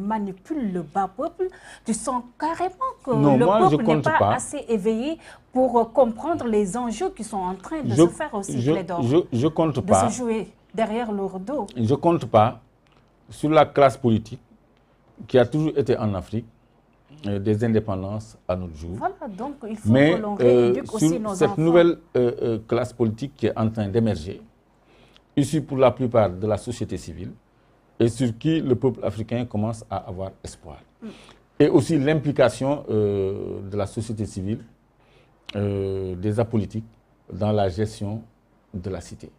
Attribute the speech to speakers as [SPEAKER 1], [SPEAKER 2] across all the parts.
[SPEAKER 1] manipule le bas peuple. Tu sens carrément que
[SPEAKER 2] non,
[SPEAKER 1] le
[SPEAKER 2] moi,
[SPEAKER 1] peuple n'est pas assez éveillé pour comprendre les enjeux qui sont en train de se faire aussi, Clédor.
[SPEAKER 2] Je compte pas.
[SPEAKER 1] De se jouer derrière leur dos.
[SPEAKER 2] Je compte pas sur la classe politique qui a toujours été en Afrique, des indépendances à notre jour.
[SPEAKER 1] Voilà, donc il faut que l'on rééduque aussi nos enfants.
[SPEAKER 2] Cette nouvelle classe politique qui est en train d'émerger, issue pour la plupart de la société civile, et sur qui le peuple africain commence à avoir espoir. Et aussi l'implication de la société civile, des apolitiques, dans la gestion de la cité.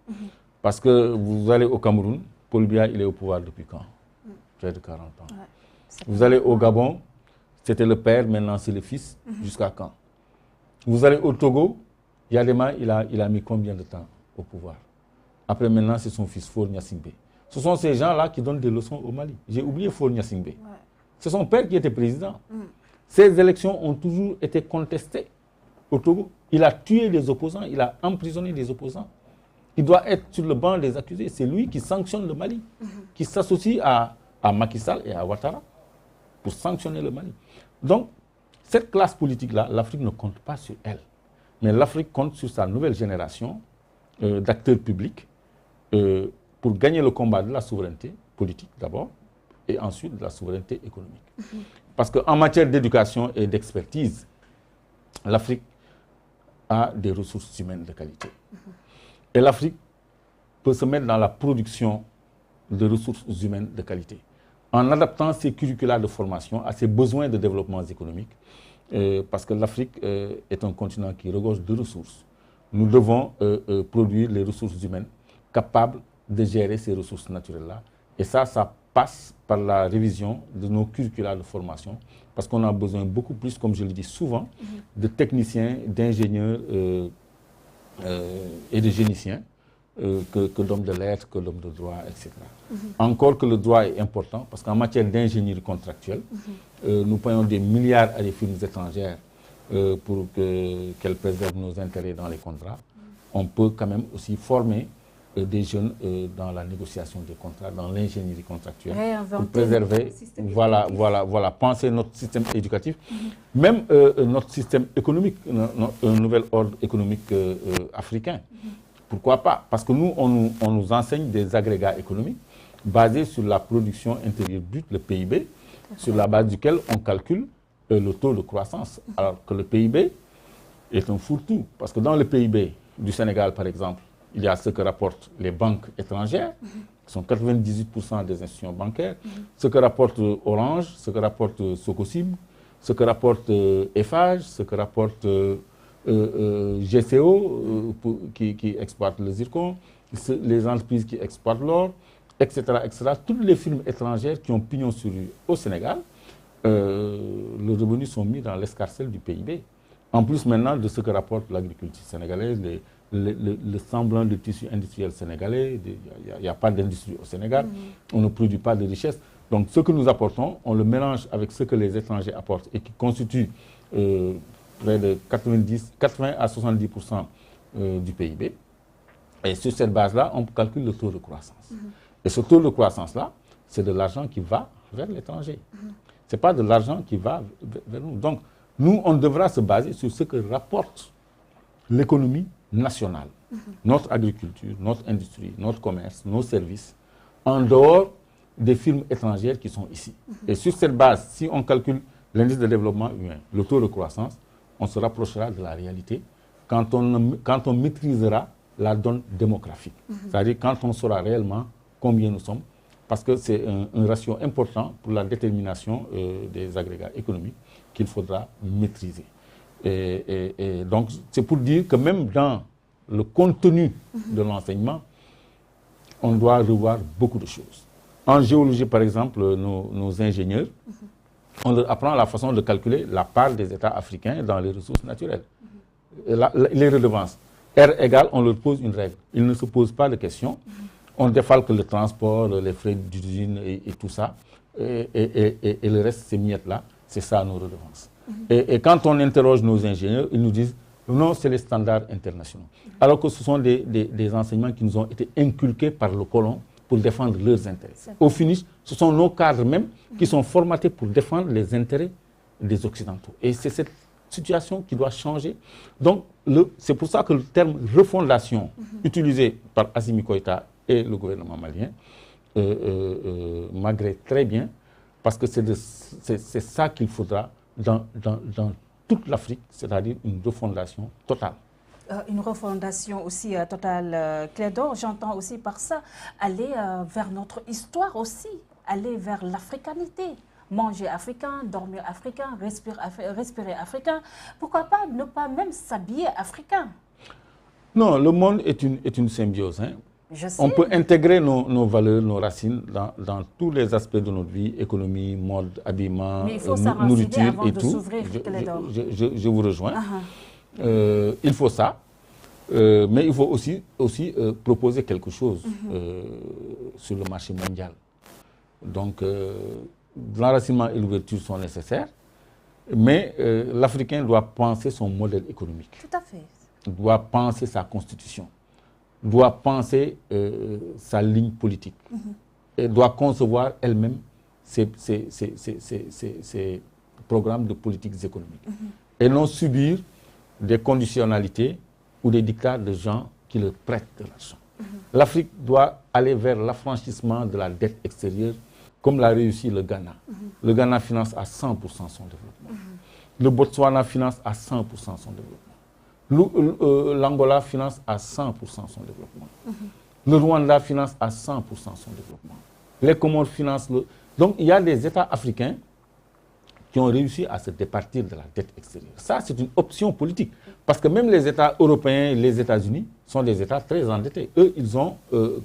[SPEAKER 2] Parce que vous allez au Cameroun, Paul Biya, il est au pouvoir depuis quand? Près de 40 ans. Ouais, vous allez au Gabon, c'était le père, maintenant c'est le fils. Jusqu'à quand? Vous allez au Togo, Yadema, il a mis combien de temps au pouvoir? Après, maintenant, c'est son fils, Faure Gnassingbé. Ce sont ces gens-là qui donnent des leçons au Mali. J'ai oublié Faure Gnassingbé. Ouais. C'est son père qui était président. Ces élections ont toujours été contestées au Togo. Il a tué des opposants, il a emprisonné des opposants. Il doit être sur le banc des accusés. C'est lui qui sanctionne le Mali, qui s'associe à Macky Sall et à Ouattara pour sanctionner le Mali. Donc, cette classe politique-là, l'Afrique ne compte pas sur elle. Mais l'Afrique compte sur sa nouvelle génération d'acteurs publics pour gagner le combat de la souveraineté politique d'abord et ensuite de la souveraineté économique. Parce qu'en matière d'éducation et d'expertise, l'Afrique a des ressources humaines de qualité. Et l'Afrique peut se mettre dans la production de ressources humaines de qualité en adaptant ses curricula de formation à ses besoins de développement économique. Parce que l'Afrique est un continent qui regorge de ressources. Nous devons produire les ressources humaines capables de gérer ces ressources naturelles-là. Et ça passe par la révision de nos curricula de formation, parce qu'on a besoin beaucoup plus, comme je le dis souvent, de techniciens, d'ingénieurs et de géniciens que d'hommes de lettres, que d'hommes de droit, etc. Encore que le droit est important, parce qu'en matière d'ingénierie contractuelle, nous payons des milliards à des firmes étrangères pour qu'elles préservent nos intérêts dans les contrats. On peut quand même aussi former des jeunes dans la négociation des contrats, dans l'ingénierie contractuelle, pour préserver, penser notre système éducatif, même notre système économique, un nouvel ordre économique africain. Pourquoi pas? Parce que nous, on nous enseigne des agrégats économiques basés sur la production intérieure brute, le PIB, sur la base duquel on calcule le taux de croissance. Alors que le PIB est un fourre-tout, parce que dans le PIB du Sénégal, par exemple, il y a ce que rapportent les banques étrangères, qui sont 98% des institutions bancaires, ce que rapporte Orange, ce que rapporte Sococim, ce que rapporte Eiffage, ce que rapporte GCO, qui exploite le zircon, les entreprises qui exploitent l'or, etc., etc. Toutes les firmes étrangères qui ont pignon sur rue au Sénégal, les revenus sont mis dans l'escarcelle du PIB. En plus maintenant de ce que rapporte l'agriculture sénégalaise, le semblant de tissu industriel sénégalais, il n'y a pas d'industrie au Sénégal, on ne produit pas de richesse. Donc ce que nous apportons, on le mélange avec ce que les étrangers apportent et qui constitue près de 80 à 70% du PIB. Et sur cette base-là, on calcule le taux de croissance. Et ce taux de croissance-là, c'est de l'argent qui va vers l'étranger. Ce n'est pas de l'argent qui va vers nous. Donc, nous, on devra se baser sur ce que rapporte l'économie nationale, notre agriculture, notre industrie, notre commerce, nos services, en dehors des firmes étrangères qui sont ici. Et sur cette base, si on calcule l'indice de développement humain, le taux de croissance, on se rapprochera de la réalité quand on maîtrisera la donne démographique. C'est-à-dire quand on saura réellement combien nous sommes, parce que c'est un ratio important pour la détermination des agrégats économiques qu'il faudra maîtriser. Et donc, c'est pour dire que même dans le contenu de l'enseignement, on doit revoir beaucoup de choses. En géologie, par exemple, nos ingénieurs, on leur apprend la façon de calculer la part des États africains dans les ressources naturelles. Les redevances. R égale, on leur pose une règle. Ils ne se posent pas de questions. On défalque le transport, les frais d'usine et tout ça. Et le reste, ces miettes-là, c'est ça nos redevances. Et quand on interroge nos ingénieurs, ils nous disent non, c'est les standards internationaux. Alors que ce sont des enseignements qui nous ont été inculqués par le colon pour défendre leurs intérêts. Au finish, ce sont nos cadres même qui sont formatés pour défendre les intérêts des Occidentaux. Et c'est cette situation qui doit changer. Donc, c'est pour ça que le terme refondation, utilisé par Assimi Goïta et le gouvernement malien, m'agrée très bien, parce que c'est ça qu'il faudra dans toute l'Afrique, c'est-à-dire une refondation totale.
[SPEAKER 1] Une refondation aussi totale, Clédor, j'entends aussi par ça aller vers notre histoire aussi, aller vers l'africanité. Manger africain, dormir africain, respirer africain. Pourquoi pas ne pas même s'habiller africain? Non,
[SPEAKER 2] le monde est une symbiose. Hein. On peut intégrer nos valeurs, nos racines dans tous les aspects de notre vie, économie, mode, habillement, nourriture et tout. Je vous rejoins. Il faut ça, mais il faut aussi proposer quelque chose sur le marché mondial. Donc, l'enracinement et l'ouverture sont nécessaires, mais l'Africain doit penser son modèle économique.
[SPEAKER 1] Tout à fait.
[SPEAKER 2] Doit penser sa constitution, doit penser sa ligne politique, et doit concevoir elle-même ses programmes de politiques économiques, et non subir des conditionnalités ou des dictats de gens qui leur prêtent de l'argent. L'Afrique doit aller vers l'affranchissement de la dette extérieure, comme l'a réussi le Ghana. Le Ghana finance à 100% son développement. Le Botswana finance à 100% son développement. L'Angola finance à 100% son développement. Le Rwanda finance à 100% son développement. Les Comores financent le... Donc, il y a des États africains qui ont réussi à se départir de la dette extérieure. Ça, c'est une option politique. Parce que même les États européens, les États-Unis, sont des États très endettés. Eux, ils ont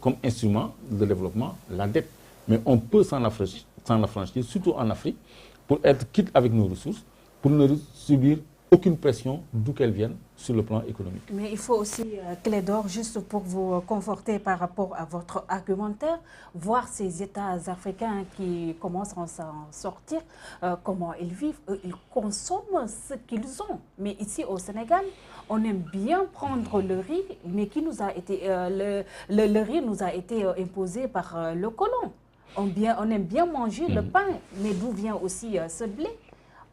[SPEAKER 2] comme instrument de développement la dette. Mais on peut s'en affranchir, surtout en Afrique, pour être quitte avec nos ressources, pour ne subir aucune pression, d'où qu'elle vienne, sur le plan économique.
[SPEAKER 1] Mais il faut aussi, Clédor, juste pour vous conforter par rapport à votre argumentaire, voir ces États africains qui commencent à s'en sortir, comment ils vivent, ils consomment ce qu'ils ont. Mais ici au Sénégal, on aime bien prendre le riz, mais qui nous a été, le riz nous a été imposé par le colon. On aime bien manger le pain, mais d'où vient aussi ce blé?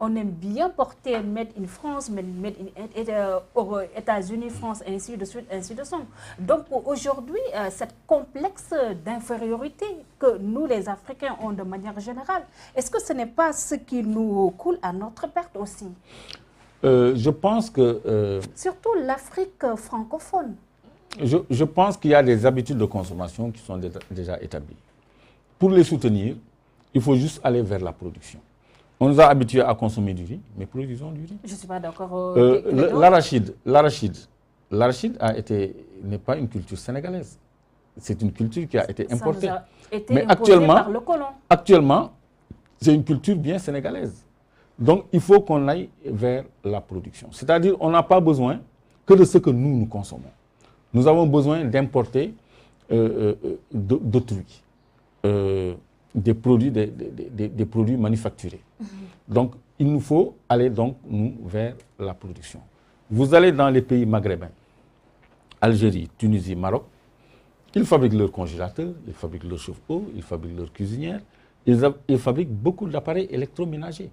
[SPEAKER 1] On aime bien porter Made in France, Made in États-Unis, France, ainsi de suite, ainsi de suite. Donc aujourd'hui, cette complexe d'infériorité que nous, les Africains, ont de manière générale, est-ce que ce n'est pas ce qui nous coule à notre perte aussi?
[SPEAKER 2] Je pense que...
[SPEAKER 1] Surtout l'Afrique francophone.
[SPEAKER 2] Je pense qu'il y a des habitudes de consommation qui sont déjà établies. Pour les soutenir, il faut juste aller vers la production. On nous a habitués à consommer du riz, mais produisons du riz.
[SPEAKER 1] Je ne suis pas d'accord.
[SPEAKER 2] L'arachide n'est pas une culture sénégalaise. C'est une culture qui a été importée.
[SPEAKER 1] Ça nous a été imposé par le colon.
[SPEAKER 2] Actuellement, c'est une culture bien sénégalaise. Donc, il faut qu'on aille vers la production. C'est-à-dire, on n'a pas besoin que de ce que nous consommons. Nous avons besoin d'importer d'autrui. Des produits manufacturés. Donc, il nous faut aller nous vers la production. Vous allez dans les pays maghrébins, Algérie, Tunisie, Maroc, ils fabriquent leurs congélateurs, ils fabriquent leurs chauffe-eau, ils fabriquent leurs cuisinières, ils fabriquent beaucoup d'appareils électroménagers.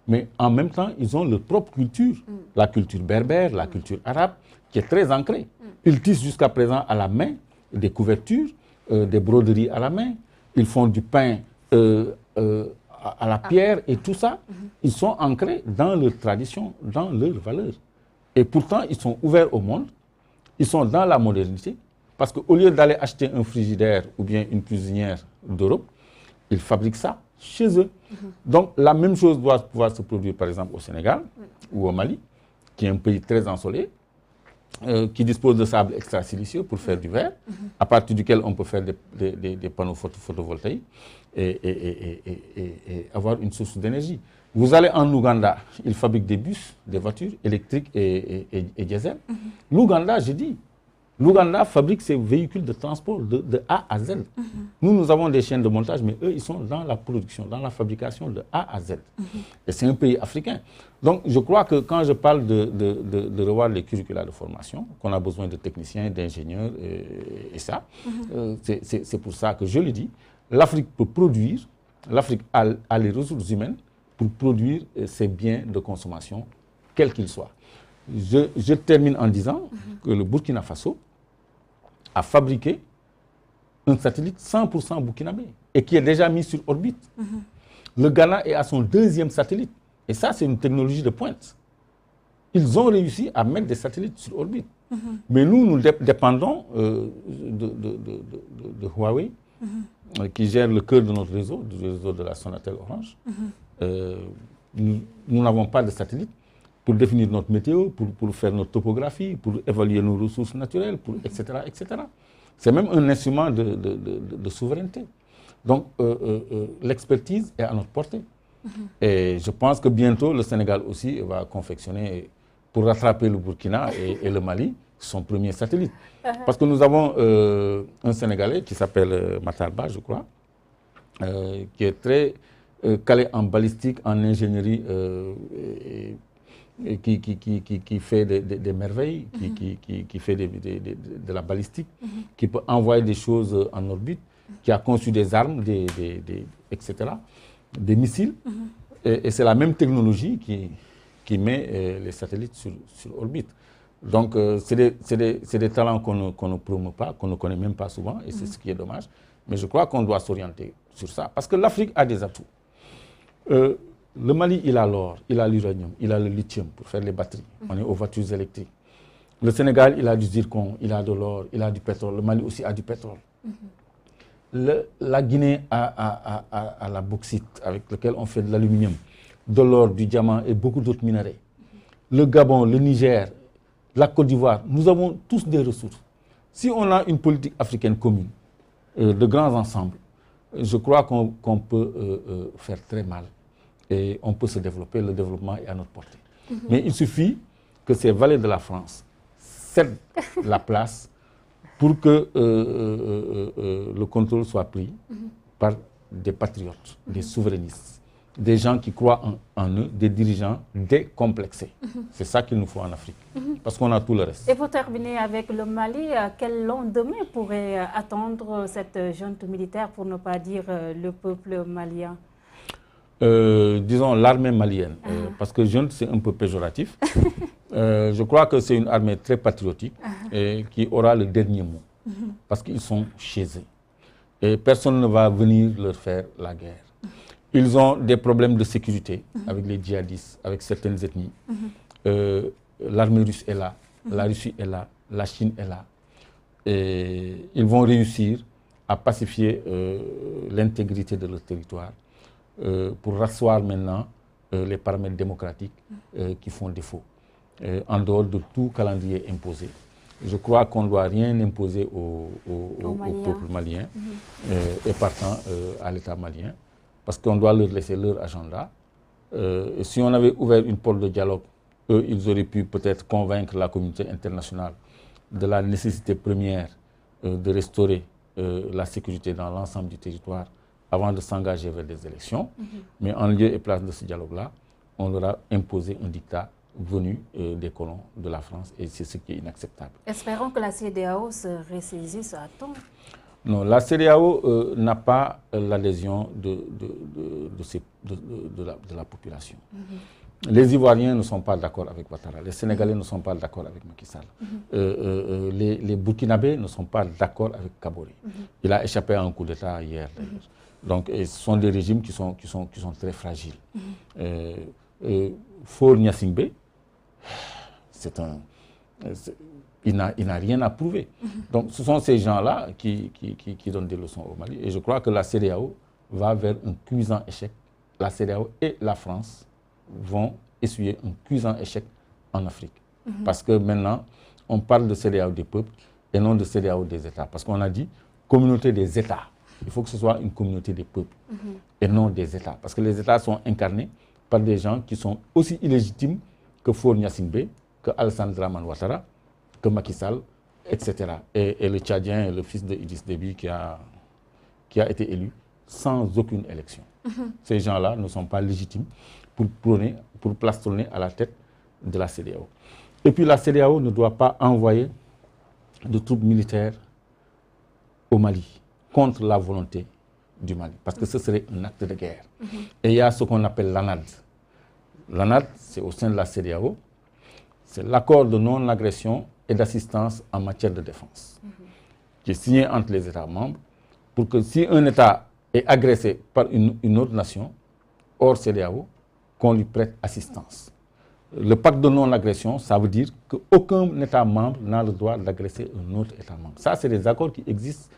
[SPEAKER 2] Mais en même temps, ils ont leur propre culture, la culture berbère, la culture arabe, qui est très ancrée. Ils tissent jusqu'à présent à la main des couvertures, des broderies à la main. Ils font du pain à la pierre et tout ça. Ils sont ancrés dans leur tradition, dans leurs valeurs. Et pourtant, ils sont ouverts au monde. Ils sont dans la modernité. Parce qu'au lieu d'aller acheter un frigidaire ou bien une cuisinière d'Europe, ils fabriquent ça chez eux. Donc, la même chose doit pouvoir se produire, par exemple, au Sénégal ou au Mali, qui est un pays très ensoleillé, qui dispose de sable extra-silicieux pour faire du verre, à partir duquel on peut faire des panneaux photovoltaïques et avoir une source d'énergie. Vous allez en Ouganda, ils fabriquent des bus, des voitures électriques et diesel. L'Ouganda, je dis, L'Ouganda fabrique ses véhicules de transport de A à Z. Nous avons des chaînes de montage, mais eux, ils sont dans la production, dans la fabrication de A à Z. Et c'est un pays africain. Donc, je crois que quand je parle de revoir les curricula de formation, qu'on a besoin de techniciens, d'ingénieurs et ça, c'est pour ça que je le dis, l'Afrique peut produire, l'Afrique a les ressources humaines pour produire ses biens de consommation, quels qu'ils soient. Je termine en disant que le Burkina Faso a fabriqué un satellite 100% burkinabé et qui est déjà mis sur orbite. Le Ghana est à son 2e satellite. Et ça, c'est une technologie de pointe. Ils ont réussi à mettre des satellites sur orbite. Mais nous dépendons de Huawei, qui gère le cœur de notre réseau, du réseau de la Sonatel Orange. Nous n'avons pas de satellite pour définir notre météo, pour faire notre topographie, pour évaluer nos ressources naturelles, etc., etc. C'est même un instrument de souveraineté. Donc, l'expertise est à notre portée. Et je pense que bientôt, le Sénégal aussi va confectionner, pour rattraper le Burkina et le Mali, son premier satellite. Parce que nous avons un Sénégalais qui s'appelle Matarba, je crois, qui est très calé en balistique, en ingénierie, qui fait des merveilles, qui fait de la balistique, qui peut envoyer des choses en orbite, qui a conçu des armes, etc., des missiles. Et c'est la même technologie qui met les satellites sur orbite. Donc, c'est des talents qu'on ne promeut pas, qu'on ne connaît même pas souvent, et c'est ce qui est dommage. Mais je crois qu'on doit s'orienter sur ça, parce que l'Afrique a des atouts. Le Mali, il a l'or, il a l'uranium, il a le lithium pour faire les batteries. On est aux voitures électriques. Le Sénégal, il a du zircon, il a de l'or, il a du pétrole. Le Mali aussi a du pétrole. La Guinée a la bauxite, avec laquelle on fait de l'aluminium, de l'or, du diamant et beaucoup d'autres minerais. Le Gabon, le Niger, la Côte d'Ivoire, nous avons tous des ressources. Si on a une politique africaine commune, de grands ensembles, je crois qu'on peut faire très mal. Et on peut se développer, le développement est à notre portée. Mais il suffit que ces vallées de la France cèdent la place pour que le contrôle soit pris par des patriotes, des souverainistes, des gens qui croient en eux, des dirigeants décomplexés. C'est ça qu'il nous faut en Afrique, parce qu'on a tout le reste.
[SPEAKER 1] Et pour terminer avec le Mali, quel lendemain pourrait attendre cette junte militaire, pour ne pas dire le peuple malien?
[SPEAKER 2] Disons l'armée malienne, parce que junte c'est un peu péjoratif. Je crois que c'est une armée très patriotique et qui aura le dernier mot, parce qu'ils sont chez eux. Et personne ne va venir leur faire la guerre. Ils ont des problèmes de sécurité avec les djihadistes, avec certaines ethnies. L'armée russe est là, la Russie est là, la Chine est là. Et ils vont réussir à pacifier l'intégrité de leur territoire. Pour rasseoir maintenant les paramètres démocratiques qui font défaut, en dehors de tout calendrier imposé. Je crois qu'on ne doit rien imposer au peuple malien et partant à l'État malien, parce qu'on doit leur laisser leur agenda. Si on avait ouvert une porte de dialogue, eux, ils auraient pu peut-être convaincre la communauté internationale de la nécessité première de restaurer la sécurité dans l'ensemble du territoire, avant de s'engager vers des élections. Mais en lieu et place de ce dialogue-là, on leur a imposé un dictat venu des colons de la France, et c'est ce qui est inacceptable.
[SPEAKER 1] Espérons que la CEDEAO se ressaisisse à temps.
[SPEAKER 2] Non, la CEDEAO n'a pas l'adhésion de la population. Les Ivoiriens ne sont pas d'accord avec Ouattara, les Sénégalais ne sont pas d'accord avec Macky Sall. Les Burkinabés ne sont pas d'accord avec Kaboré. Il a échappé à un coup d'État hier, d'ailleurs. Donc, ce sont des régimes qui sont très fragiles. Faure Gnassingbé, il n'a rien à prouver. Donc, ce sont ces gens-là qui donnent des leçons au Mali. Et je crois que la CEDEAO va vers un cuisant échec. La CEDEAO et la France vont essuyer un cuisant échec en Afrique. Parce que maintenant, on parle de CEDEAO des peuples et non de CEDEAO des États. Parce qu'on a dit communauté des États. Il faut que ce soit une communauté des peuples et non des États. Parce que les États sont incarnés par des gens qui sont aussi illégitimes que Faure Gnassingbé, que Alassane Dramane Ouattara, que Macky Sall etc. Et le Tchadien est le fils de Idriss Déby qui a été élu sans aucune élection. Ces gens-là ne sont pas légitimes pour plastronner à la tête de la CEDEAO. Et puis la CEDEAO ne doit pas envoyer de troupes militaires au Mali contre la volonté du Mali, parce que ce serait un acte de guerre. Et il y a ce qu'on appelle l'ANAD. L'ANAD, c'est au sein de la CEDEAO, c'est l'accord de non-agression et d'assistance en matière de défense, qui est signé entre les États membres pour que si un État est agressé par une autre nation, hors CEDEAO, qu'on lui prête assistance. Le pacte de non-agression, ça veut dire qu'aucun État membre n'a le droit d'agresser un autre État membre. Ça, c'est des accords qui existent